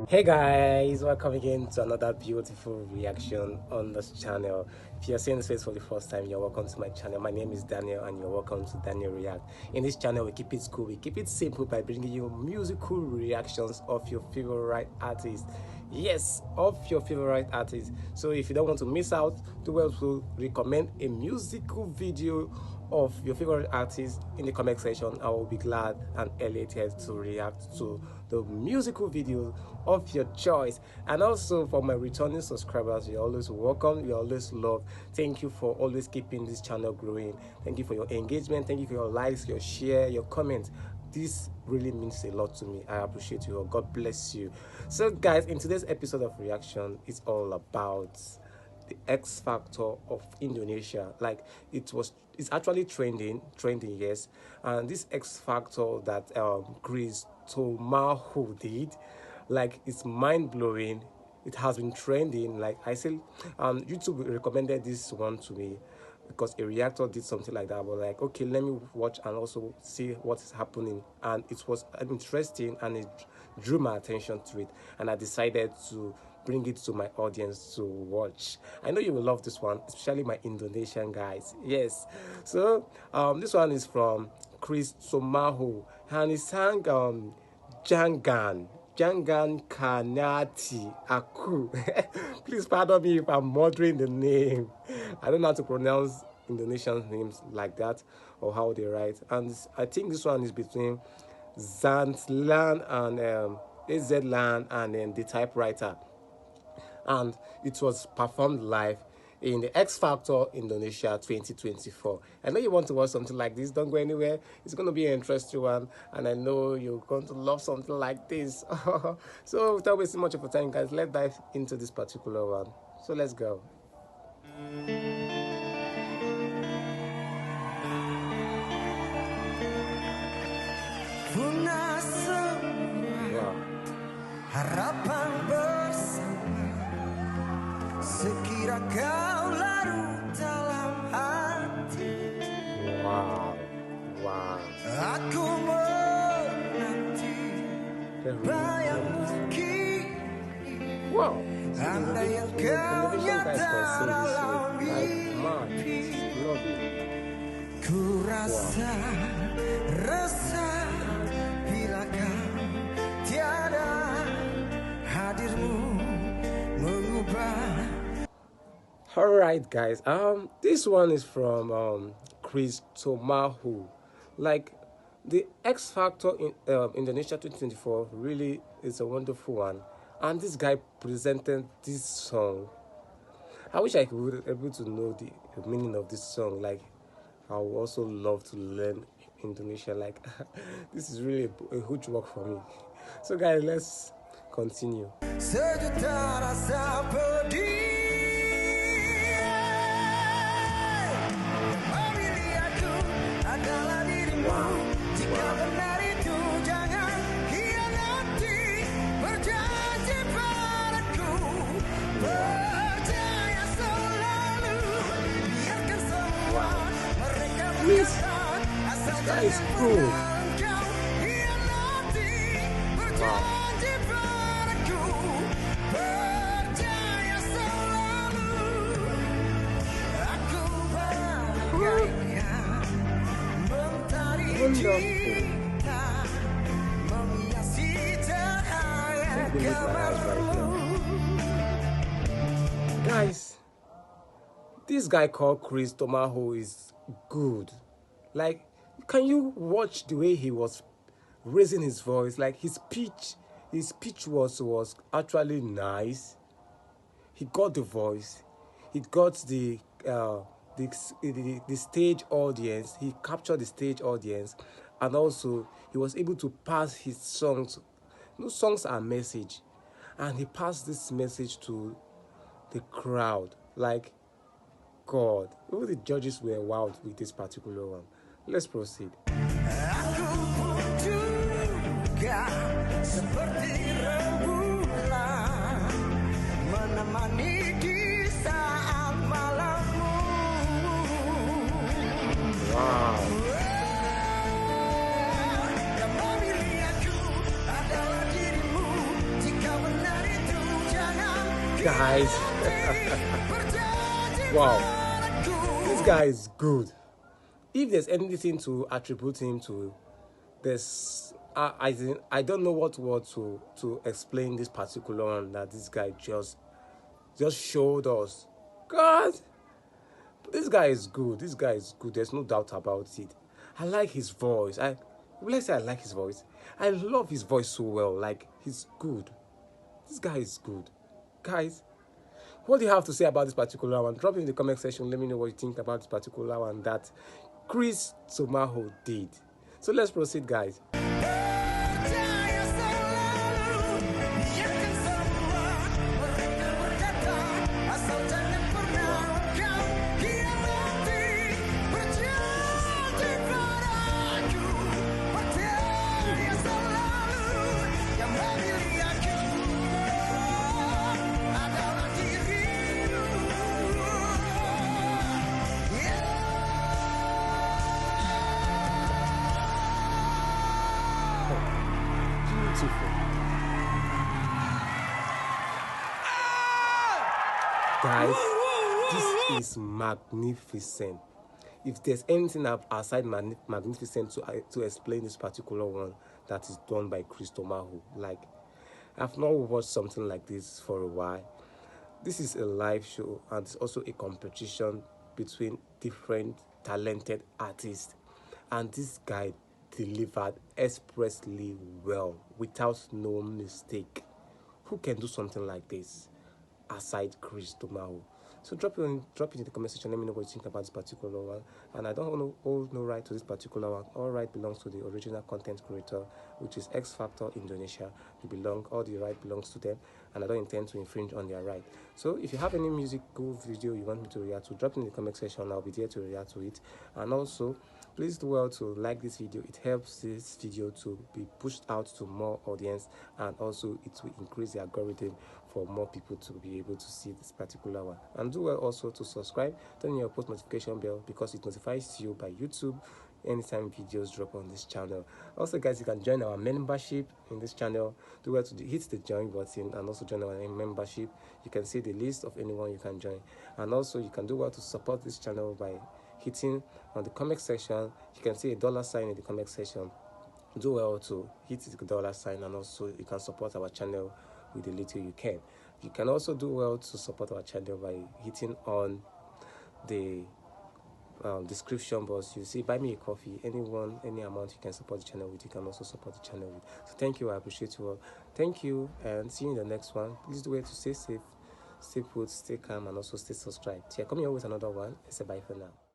Hey guys, welcome again to another beautiful reaction on this channel. If you're seeing this face for the first time, you're welcome to my channel. My name is Daniel and you're welcome to Daniel React. In this channel, we keep it cool, we keep it simple by bringing you musical reactions of your favorite artists. Yes, of your favorite artists. So if you don't want to miss out, do well to recommend a musical video of your favorite artist in the comment section. I will be glad and elated to react to the musical videos of your choice. And also for my returning subscribers, you're always welcome, you're always loved. Thank you for always keeping this channel growing. Thank you for your engagement, thank you for your likes, your share, your comments. This really means a lot to me. I appreciate you all. God bless you. So guys, in today's episode of reaction, it's all about the X Factor of Indonesia. Like it's actually trending, yes. And this X Factor that Kris Tomahu did, like, it's mind blowing. It has been trending. Like I said, YouTube recommended this one to me because a reactor did something like that. But like, okay, let me watch and also see what is happening. And it was interesting and it drew my attention to it. And I decided to bring it to my audience to watch. I know you will love this one, especially my Indonesian guys. Yes. So this one is from Kris Tomahu, and he sang Jangan Khianati Aku. Please pardon me if I'm murdering the name. I don't know how to pronounce Indonesian names like that or how they write. And I think this one is between Azlan and The Typewriter. And it was performed live in the X Factor Indonesia 2024. I know you want to watch something like this. Don't go anywhere. It's going to be an interesting one, and I know you're going to love something like this. So without wasting much of your time, guys, let's dive into this particular one. So let's go. Harapan bersama sekira kau larut dalam hati. Wow. Aku menanti bayangmu kini. Wow. Andai yang kau nyata dalam mimpi. Ku rasa resah bila kau tiada. Alright guys, this one is from Kris Tomahu. Like, the X Factor in Indonesia 2024 really is a wonderful one, and this guy presented this song. I wish I could be able to know the meaning of this song. Like, I would also love to learn Indonesian. Like, this is really a huge work for me. So guys, let's continue. Sejuta rasa pedih memilih aku adalah dirimu. Jika benar itu jangan khianati, berjanji padaku, percaya selalu, biarkan semua mereka berkata asal jangan pernah kau khianati, berjanji padaku, percaya selalu. Aku bagaikan mentari cinta menghiasi cahaya kamarmu. Guys, this guy called Kris Tomahu is good. Like, can you watch the way he was raising his voice? Like, his pitch was actually nice. He got the voice, he got the stage audience. He captured the stage audience, and also he was able to pass his songs. No, songs are message, and he passed this message to the crowd. Like, God, all the judges were wowed with this particular one. Let's proceed. Aku pun juga seperti rembulan menemani di saat malammu. Wow. Yang memilih aku adalah dirimu. Jika benar Guys, wow, this guy is good. If there's anything to attribute him to, there's I don't know what word to explain this particular one that this guy just showed us. God, this guy is good. This guy is good. There's no doubt about it. I like his voice. Let's say I like his voice. I love his voice so well. Like, he's good. This guy is good. Guys, what do you have to say about this particular one? Drop it in the comment section. Let me know what you think about this particular one that Kris Tomahu did. So let's proceed, guys. Guys, this is magnificent. If there's anything aside magnificent to explain this particular one that is done by Kris Tomahu, like, I've not watched something like this for a while. This is a live show and it's also a competition between different talented artists, and this guy delivered expressly well without no mistake. Who can do something like this aside Kris Tomahu? So drop it in the comment section. Let me know what you think about this particular one. And I don't hold no right to this particular one. All right belongs to the original content creator, which is X Factor Indonesia. All the right belongs to them, and I don't intend to infringe on their right. So if you have any musical video you want me to react to, drop it in the comment section. I'll be there to react to it. And also, please do well to like this video. It helps this video to be pushed out to more audience, and also it will increase the algorithm for more people to be able to see this particular one. And do well also to subscribe, turn on your post notification bell, because it notifies you by YouTube anytime videos drop on this channel. Also, guys, you can join our membership in this channel. Do well to hit the join button and also join our membership. You can see the list of anyone you can join, and also you can do well to support this channel by hitting on the comment section. You can see a $sign in the comment section. Do well to hit the $sign, and also you can support our channel with the little you can. You can also do well to support our channel by hitting on the description box. You see buy me a coffee. Any amount you can support the channel with, you can also support the channel with. So thank you. I appreciate you all. Thank you, and see you in the next one. Please do well to stay safe, stay put, stay calm, and also stay subscribed. Yeah, coming here with another one. It's a bye for now.